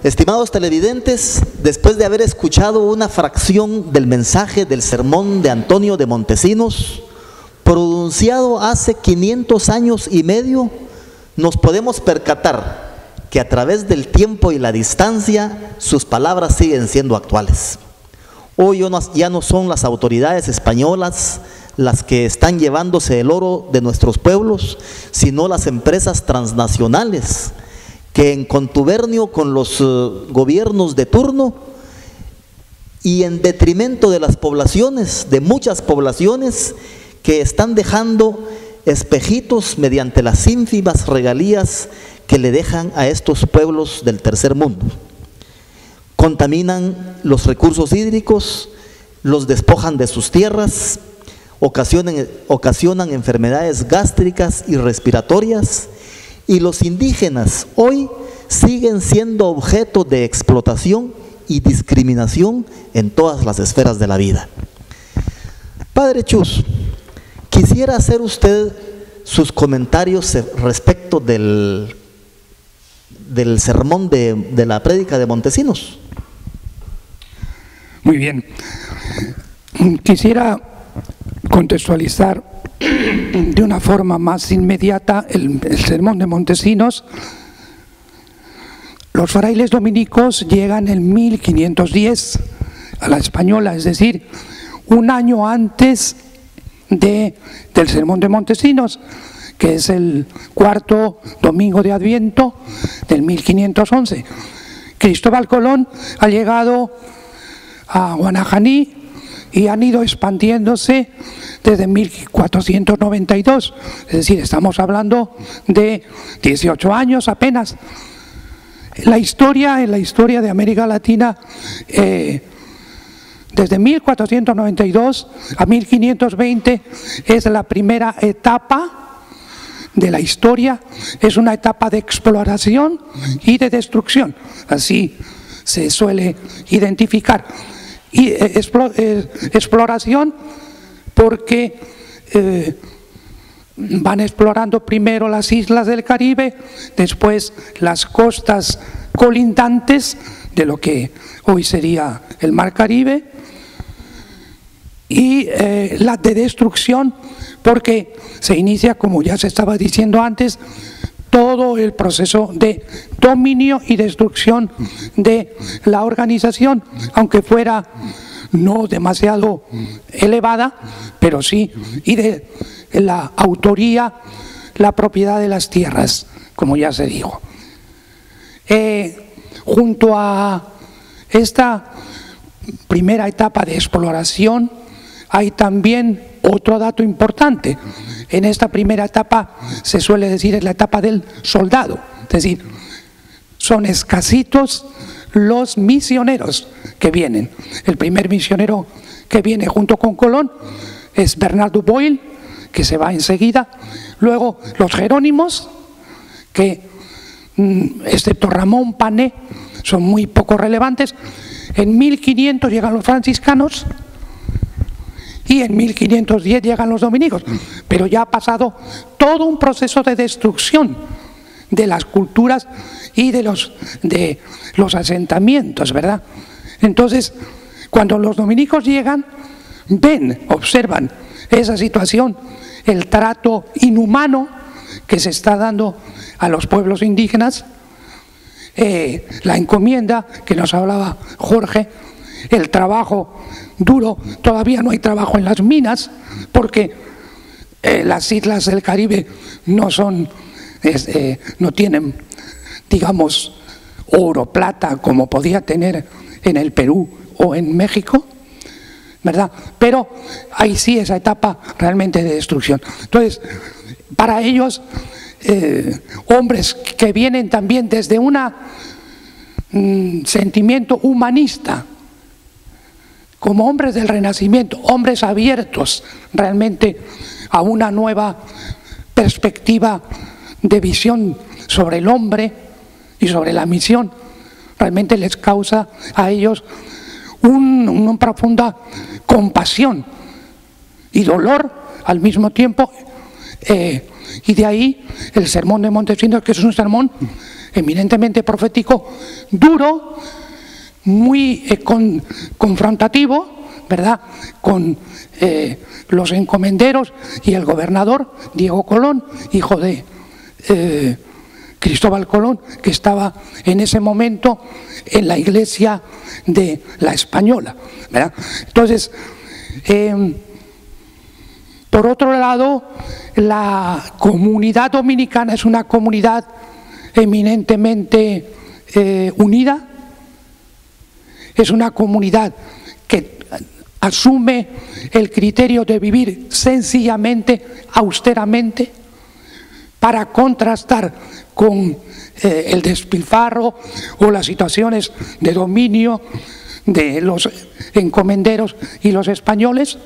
estimados televidentes, después de haber escuchado una fracción del mensaje del sermón de Antonio de Montesinos, pronunciado hace 500 años y medio, nos podemos percatar que a través del tiempo y la distancia, sus palabras siguen siendo actuales. Hoy ya no son las autoridades españolas las que están llevándose el oro de nuestros pueblos, sino las empresas transnacionales que en contubernio con los gobiernos de turno y en detrimento de las poblaciones, de muchas poblaciones, que están dejando espejitos mediante las ínfimas regalías que le dejan a estos pueblos del tercer mundo. Contaminan los recursos hídricos, los despojan de sus tierras, ocasionan enfermedades gástricas y respiratorias, y los indígenas hoy siguen siendo objeto de explotación y discriminación en todas las esferas de la vida. Padre Chus, quisiera hacer usted sus comentarios respecto del sermón de la prédica de Montesinos. Muy bien. Quisiera contextualizar de una forma más inmediata el sermón de Montesinos. Los frailes dominicos llegan en 1510 a la Española, es decir, un año antes del sermón de Montesinos, que es el cuarto domingo de Adviento del 1511. Cristóbal Colón ha llegado a Guanajaní y han ido expandiéndose desde 1492, es decir, estamos hablando de 18 años apenas. En la historia de América Latina, desde 1492 a 1520 es la primera etapa de la historia, es una etapa de exploración y de destrucción, así se suele identificar. Y exploración porque van explorando primero las islas del Caribe, después las costas colindantes de lo que hoy sería el Mar Caribe, y la de destrucción porque se inicia, como ya se estaba diciendo antes, todo el proceso de dominio y destrucción de la organización, aunque fuera no demasiado elevada, pero sí, y de la autoría, la propiedad de las tierras, como ya se dijo. Junto a esta primera etapa de exploración, hay también otro dato importante. En esta primera etapa se suele decir es la etapa del soldado, es decir, son escasitos los misioneros que vienen. El primer misionero que viene junto con Colón es Bernardo Boyle, que se va enseguida. Luego los jerónimos, que excepto Ramón Pané son muy poco relevantes. En 1500 llegan los franciscanos y en 1510 llegan los dominicos, pero ya ha pasado todo un proceso de destrucción de las culturas y de los asentamientos, ¿verdad? Entonces, cuando los dominicos llegan, observan esa situación, el trato inhumano que se está dando a los pueblos indígenas, la encomienda que nos hablaba Jorge, el trabajo duro. Todavía no hay trabajo en las minas porque las islas del Caribe no tienen, digamos, oro, plata, como podía tener en el Perú o en México, ¿verdad? Pero ahí sí esa etapa realmente de destrucción. Entonces, para ellos, hombres que vienen también desde un sentimiento humanista, como hombres del Renacimiento, hombres abiertos realmente a una nueva perspectiva de visión sobre el hombre y sobre la misión, realmente les causa a ellos una profunda compasión y dolor al mismo tiempo, Y de ahí el sermón de Montesinos, que es un sermón eminentemente profético, duro, muy confrontativo, ¿verdad?, con los encomenderos y el gobernador Diego Colón, hijo de Cristóbal Colón, que estaba en ese momento en la iglesia de la Española, ¿verdad? Entonces, por otro lado, la comunidad dominicana es una comunidad eminentemente unida, es una comunidad que asume el criterio de vivir sencillamente, austeramente, para contrastar con el despilfarro o las situaciones de dominio de los encomenderos y los españoles,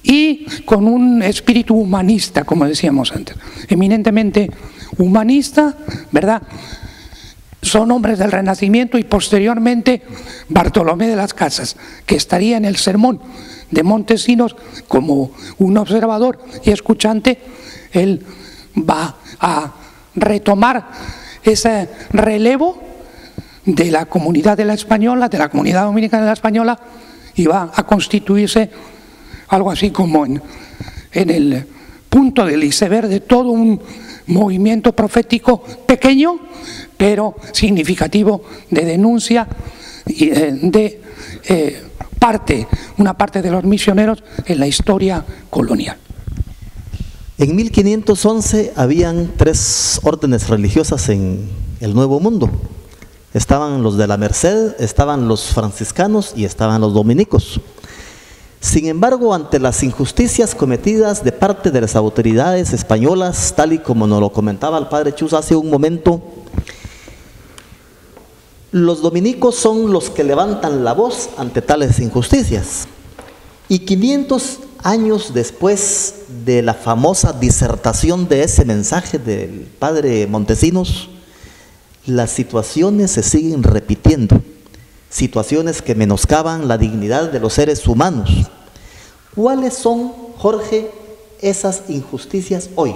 y con un espíritu humanista, como decíamos antes, eminentemente humanista, ¿verdad? Son hombres del Renacimiento, y posteriormente Bartolomé de las Casas, que estaría en el sermón de Montesinos como un observador y escuchante. Él va a retomar ese relevo de la comunidad de la Española, de la comunidad dominicana de la Española, y va a constituirse algo así como en el punto del iceberg de todo un movimiento profético pequeño, pero significativo, de denuncia y de una parte de los misioneros en la historia colonial. En 1511 habían 3 órdenes religiosas en el Nuevo Mundo. Estaban los de la Merced, estaban los franciscanos y estaban los dominicos. Sin embargo, ante las injusticias cometidas de parte de las autoridades españolas, tal y como nos lo comentaba el padre Chus hace un momento, los dominicos son los que levantan la voz ante tales injusticias. Y 500 años después de la famosa disertación de ese mensaje del padre Montesinos, las situaciones se siguen repitiendo, situaciones que menoscaban la dignidad de los seres humanos. ¿Cuáles son, Jorge, esas injusticias hoy?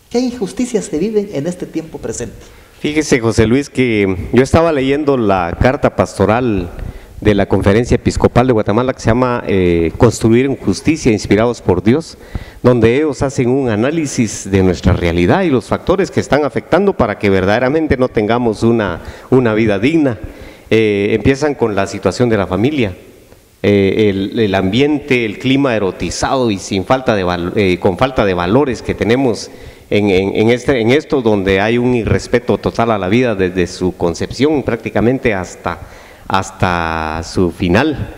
¿Qué injusticias se viven en este tiempo presente? Fíjese, José Luis, que yo estaba leyendo la carta pastoral de la Conferencia Episcopal de Guatemala, que se llama Construir en Justicia, inspirados por Dios, donde ellos hacen un análisis de nuestra realidad y los factores que están afectando para que verdaderamente no tengamos una vida digna. Empiezan con la situación de la familia, el ambiente, el clima erotizado y con falta de valores que tenemos en esto, donde hay un irrespeto total a la vida desde su concepción prácticamente hasta su final,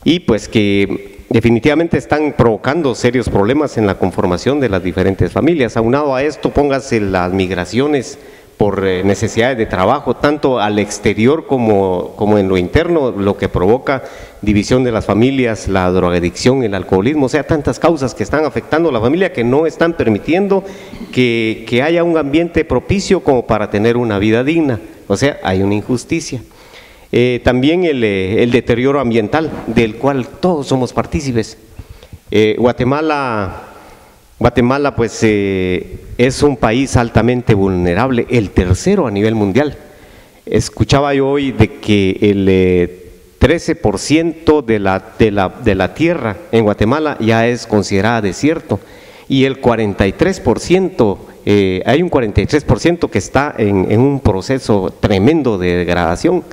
y pues que definitivamente están provocando serios problemas en la conformación de las diferentes familias. Aunado a esto, póngase las migraciones por necesidades de trabajo, tanto al exterior como en lo interno, lo que provoca división de las familias, la drogadicción, el alcoholismo, o sea, tantas causas que están afectando a la familia que no están permitiendo que haya un ambiente propicio como para tener una vida digna. O sea, hay una injusticia. También el deterioro ambiental, del cual todos somos partícipes. Guatemala pues es un país altamente vulnerable, el tercero a nivel mundial. Escuchaba yo hoy de que el 13% de la tierra en Guatemala ya es considerada desierto, y el 43%, hay un 43% que está en un proceso tremendo de degradación.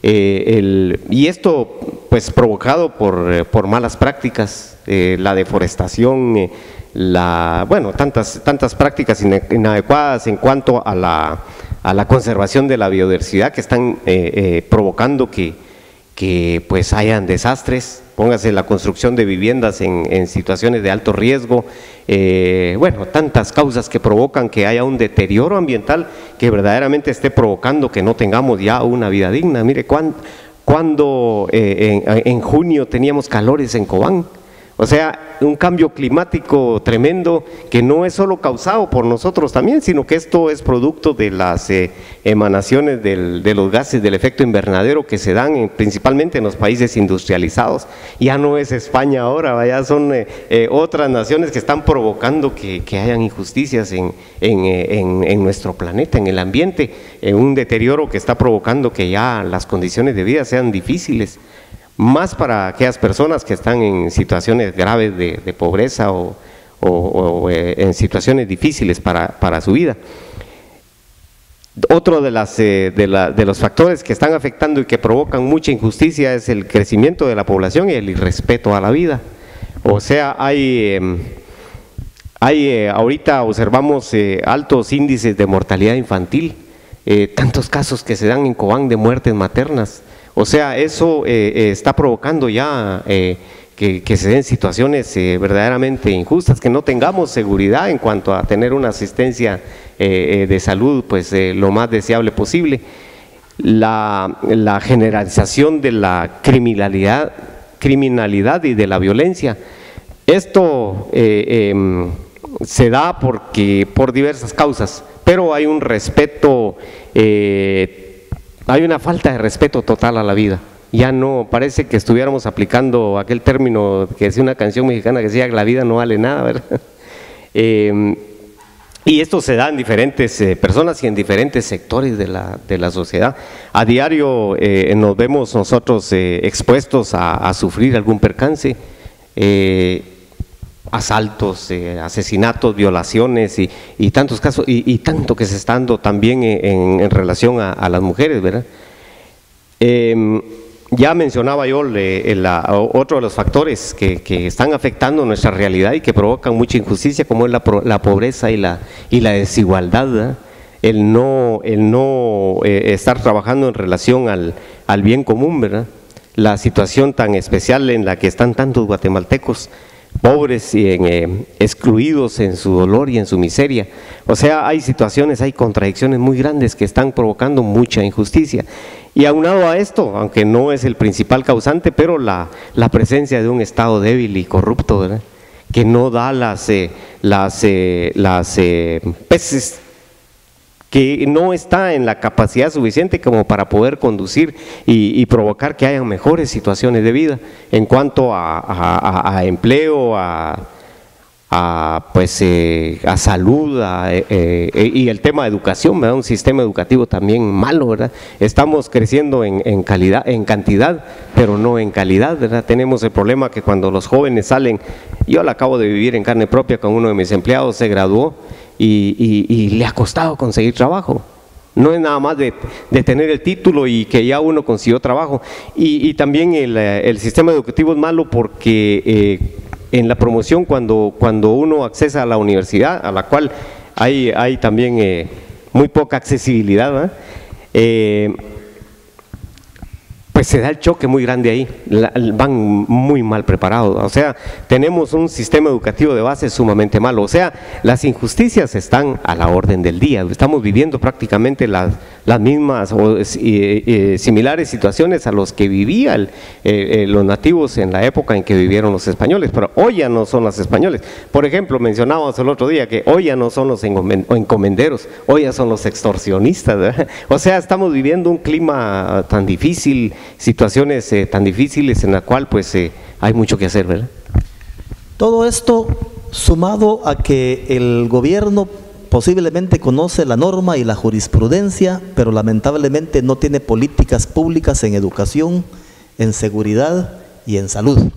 Y esto pues provocado por malas prácticas, la deforestación, tantas prácticas inadecuadas en cuanto a la conservación de la biodiversidad, que están provocando que pues hayan desastres. Póngase la construcción de viviendas en situaciones de alto riesgo, tantas causas que provocan que haya un deterioro ambiental que verdaderamente esté provocando que no tengamos ya una vida digna. Mire, cuando en junio teníamos calores en Cobán, O sea, un cambio climático tremendo que no es solo causado por nosotros también, sino que esto es producto de las emanaciones de los gases del efecto invernadero que se dan principalmente en los países industrializados. Ya no es España ahora, ya son otras naciones que están provocando que hayan injusticias en nuestro planeta, en el ambiente, un deterioro que está provocando que ya las condiciones de vida sean difíciles, más para aquellas personas que están en situaciones graves de pobreza o en situaciones difíciles para su vida. Otro de los factores que están afectando y que provocan mucha injusticia es el crecimiento de la población y el irrespeto a la vida. O sea, ahorita observamos altos índices de mortalidad infantil, tantos casos que se dan en Cobán de muertes maternas. O sea, eso está provocando ya que se den situaciones verdaderamente injustas, que no tengamos seguridad en cuanto a tener una asistencia de salud pues lo más deseable posible. La generalización de la criminalidad y de la violencia, esto se da por diversas causas, pero hay un respeto, hay una falta de respeto total a la vida. Ya no, parece que estuviéramos aplicando aquel término que decía una canción mexicana que decía la vida no vale nada, ¿verdad? Y esto se da en diferentes personas y en diferentes sectores de la sociedad. A diario nos vemos nosotros expuestos a sufrir algún percance, asaltos, asesinatos, violaciones y tantos casos, y tanto que se está dando también en relación a las mujeres, ¿verdad? Ya mencionaba yo otro de los factores que están afectando nuestra realidad y que provocan mucha injusticia, como es la pobreza y la desigualdad, ¿verdad? El no estar trabajando en relación al bien común, ¿verdad? La situación tan especial en la que están tantos guatemaltecos pobres y excluidos en su dolor y en su miseria. O sea, hay situaciones, hay contradicciones muy grandes que están provocando mucha injusticia. Y aunado a esto, aunque no es el principal causante, pero la presencia de un Estado débil y corrupto, ¿verdad? Que no da peces, que no está en la capacidad suficiente como para poder conducir y provocar que hayan mejores situaciones de vida en cuanto a empleo, a salud y el tema de educación, ¿verdad? Un sistema educativo también malo, ¿verdad? Estamos creciendo en calidad, en cantidad, pero no en calidad, ¿verdad? Tenemos el problema que cuando los jóvenes salen, yo lo acabo de vivir en carne propia con uno de mis empleados, se graduó y le ha costado conseguir trabajo. No es nada más de tener el título y que ya uno consiguió trabajo. Y también el sistema educativo es malo porque en la promoción, cuando uno accesa a la universidad, a la cual hay también muy poca accesibilidad, ¿verdad? Pues se da el choque muy grande ahí, van muy mal preparados. O sea, tenemos un sistema educativo de base sumamente malo. O sea, las injusticias están a la orden del día. Estamos viviendo prácticamente las mismas o similares situaciones a los que vivían los nativos en la época en que vivieron los españoles, pero hoy ya no son los españoles. Por ejemplo, mencionábamos el otro día que hoy ya no son los encomenderos, hoy ya son los extorsionistas, ¿verdad? O sea, estamos viviendo un clima tan difícil, situaciones tan difíciles en la cual pues hay mucho que hacer, ¿verdad? Todo esto sumado a que el gobierno posiblemente conoce la norma y la jurisprudencia, pero lamentablemente no tiene políticas públicas en educación, en seguridad y en salud.